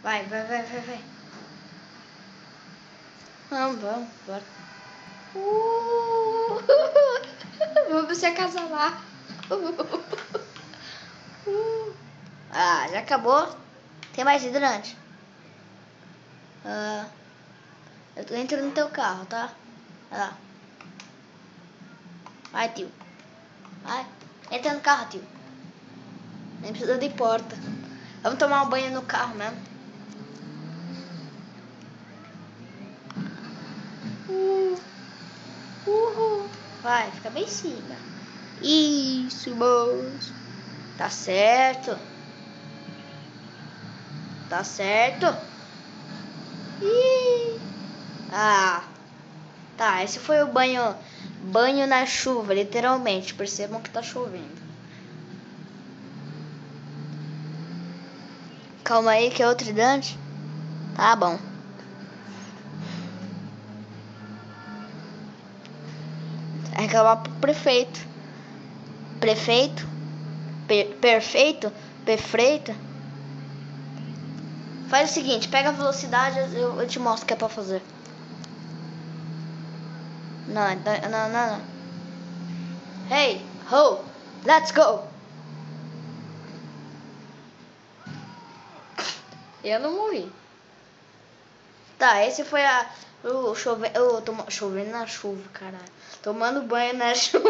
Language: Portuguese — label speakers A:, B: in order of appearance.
A: Vai. Vamos, bora. Vamos se acasalar. Ah, já acabou? Tem mais hidrante? Eu tô entrando no teu carro, tá? Vai, tio. Vai. Entra no carro, tio. Nem precisa de porta. Vamos tomar um banho no carro mesmo. Vai, fica bem em cima. Isso, moço. Tá certo. Tá certo. Ih. Ah. Tá, esse foi o banho na chuva, literalmente. Percebam que tá chovendo. Calma aí, que é outro hidrante? Tá bom. É reclamar pro prefeito. Prefeito? Perfeito? Perfeito? Faz o seguinte, pega a velocidade, eu te mostro o que é pra fazer. Não. Hey, ho, let's go. Eu não morri. Tá, esse foi chovendo na chuva, caralho. Tomando banho na chuva.